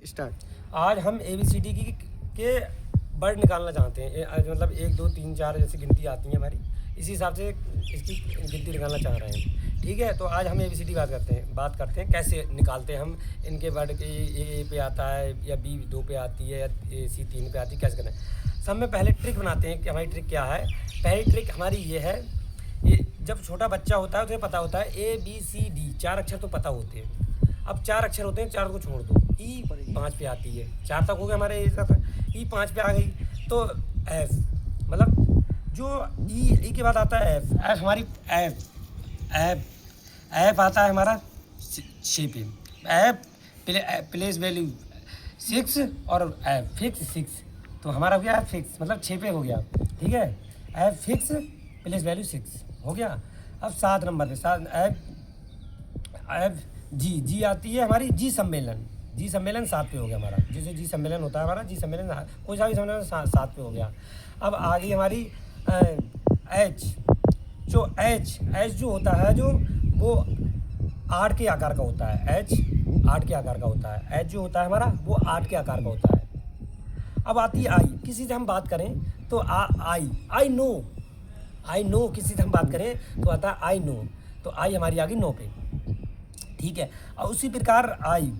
Start. आज हम ABCD के वर्ड निकालना चाहते हैं। मतलब 1 2 3 4 जैसे गिनती आती है हमारी, इसी हिसाब से इसकी गिनती निकालना चाह रहे हैं। ठीक है, तो आज हम ABCD बात करते हैं कैसे निकालते हैं हम इनके वर्ड के। ए पे आता है या B 2 पे आती है या C 3 पे आती है, कैसे करना है। सब में पहले ट्रिक बनाते हैं कि हमारी ट्रिक क्या है। पहली ट्रिक हमारी ये है, ये जब छोटा बच्चा होता है उसे पता होता है ABCD 4 अक्षर तो पता होते हैं। अब 4 अक्षर होते हैं, 4 को छोड़ दो, E 5 पे आती है। 4 तक हो गया हमारे, E 5 पे आ गई तो F, मतलब जो E के बाद आता है F हमारी F आता है हमारा 6 पे। F प्लेस वैल्यू 6 और F फिक्स 6, तो हमारा हो गया फिक्स, मतलब 6 पे हो गया। ठीक है, F फिक्स प्लेस वैल्यू 6 हो गया। अब 7 नंबर पे F जी आती है हमारी जी सम्मेलन 7 पे हो गया हमारा। जैसे जी सम्मेलन होता है हमारा, जी सम्मेलन कोई सा भी सम्मेलन 7 पे हो गया। अब आ गई हमारी H, जो H जो होता है, जो वो 8 के आकार का होता है। H 8 के आकार का होता है। H जो होता है हमारा वो 8 के आकार का होता है। अब आती है I, किसी से हम बात करें तो आई नो, किसी से हम बात करें तो आता है आई नो, तो आई हमारी आ गई 9 पे। ठीक है, और उसी प्रकार आई।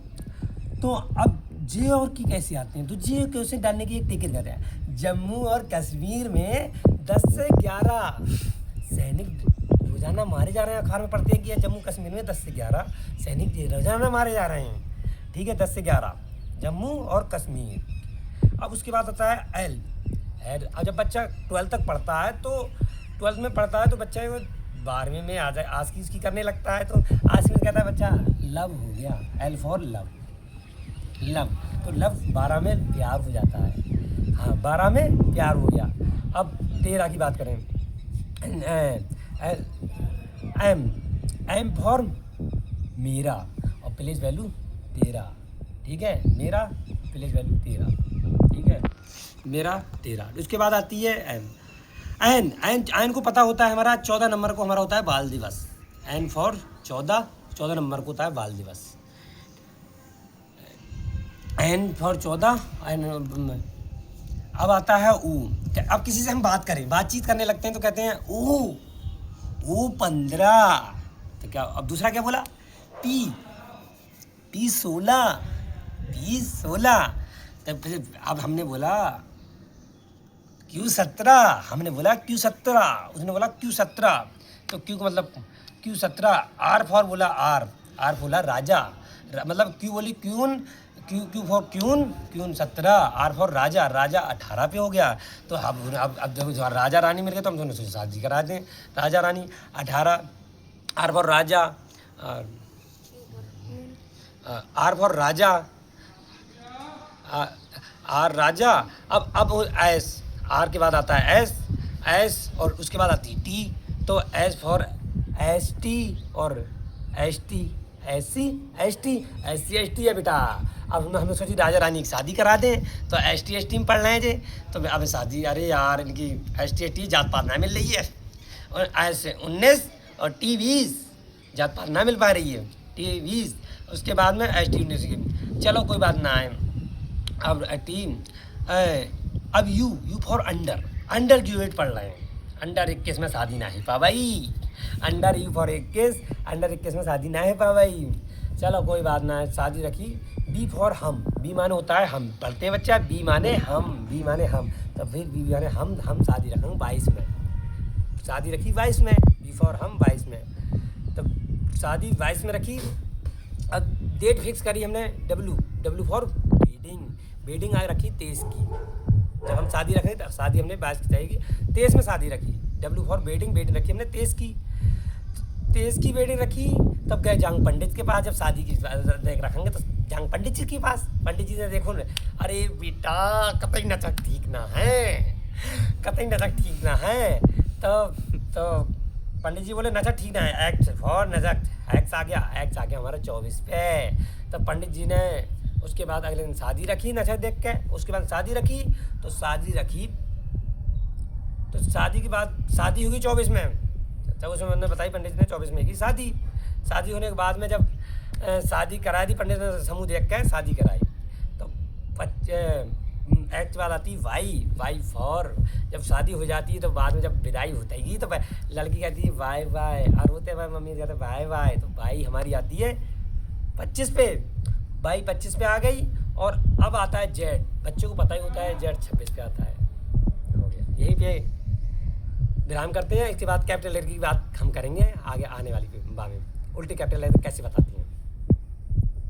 तो अब जे और की कैसे आते हैं, तो जे क्वेश्चन डालने की एक टिकट कर रहा है। जम्मू और कश्मीर में 10 से 11 सैनिक रोजाना मारे जा रहे हैं। अखबार में पढ़ते हैं कि जम्मू कश्मीर में 10 से 11 सैनिक रोजाना मारे जा रहे हैं। ठीक है, 10 से 11 जम्मू और कश्मीर। अब उसके बाद आता है एल। अब जब बच्चा 12 तक पढ़ता है, तो 12 में पढ़ता है तो बच्चा 12वीं में आ जाए आज की इसकी करने लगता है, तो आज में कहता है बच्चा लव हो गया, L फॉर लव। तो लव 12 में प्यार हो जाता है। हाँ, 12 में प्यार हो गया। अब 13 की बात करें, एम फॉर मेरा और प्लेस वैल्यू 13। ठीक है, मेरा प्लेस वैल्यू 13। ठीक है, मेरा 13। उसके बाद आती है एन को पता होता है हमारा 14 नंबर को हमारा होता है बाल दिवस। एन फॉर 14 नंबर को होता है बाल दिवस। N for 14। अब आता है ऊ। अब किसी से हम बातचीत करने लगते हैं तो कहते हैं ऊ 15। तो क्या, अब दूसरा क्या बोला, पी 16। तब फिर अब हमने बोला Q17, हमने बोला Q17, उसने बोला Q17। तो Q का मतलब Q17। R फॉर बोला R बोला राजा, मतलब Q बोली queen, Q for queen 17। R for राजा 18 पे हो गया। तो अब जब राजा रानी मिल गए तो हम दोनों से शादी करा दें। Raja Rani 18। R for Raja, R for Raja, R राजा। अब एस, आर के बाद आता है एस और उसके बाद आती है टी। तो एस फॉर एस टी और एस टी है बेटा। अब हमने सोची राजा रानी की शादी करा दें, तो एस टी में पढ़ रहे हैं जे, तो अब शादी, अरे यार इनकी एस टी जात पात ना मिल रही है। और एस 19 और टी 20 जात पात ना मिल पा रही है, टी 20। उसके बाद में एस टी 19 की, चलो कोई बात ना है। अब अब यू फॉर अंडर ग्रेजुएट पढ़ रहे हैं। अंडर 21 में शादी ना ही पा भाई। अंडर यू फॉर 21, अंडर 21 में शादी ना है पा भाई। चलो कोई बात ना है, शादी रखी। बी फॉर हम, बी माने होता है हम, पढ़ते हैं बच्चा, बी माने हम। तो फिर बी माने हम शादी रखेंगे 22 में, शादी रखी 22 में, बी फॉर हम 22 में। तो शादी 22 में रखी। अब डेट फिक्स करी हमने, डब्लू फॉर वेडिंग आज रखी 23 की। जब हम शादी रखेंगे तब शादी हमने 22 की जाएगी, 23 में शादी रखी। डब्लू फॉर वेडिंग रखी हमने 23 की वेडिंग रखी। तब गए जांग पंडित के पास, जब शादी की रखेंगे तो जांग पंडित जी के पास। पंडित जी ने देखो न, अरे बेटा कतई नचक ठीक ना है। तो पंडित जी बोले नचक ठीक ना है, एक्ट फॉर नचक, एक्ट आ गया हमारा 24 पे। तो पंडित जी ने उसके बाद अगले दिन शादी रखी नजर देख के। उसके बाद शादी रखी, तो शादी के बाद शादी होगी 24 में। तब उसमें मैंने बताई पंडित ने 24 में की शादी होने के बाद में जब शादी करा दी पंडित ने, समूह देख के शादी कराई। तो एक्ट के बाद आती है वाई फॉर। जब शादी हो जाती है तो बाद में जब विदाई होती है तो लड़की कहती है बाय बाय, और होते हैं मम्मी कहते हैं बाय बाय, तो बाई हमारी आती है 25 पे। बाई 25 पे आ गई, और अब आता है जेड। बच्चों को पता ही होता है जेड 26 पे आता है। हो गया, यही पे विराम करते हैं। इसके बाद कैपिटल लेटर की बात हम करेंगे आगे आने वाली बार में। उल्टी कैपिटल लेटर कैसे बताती है।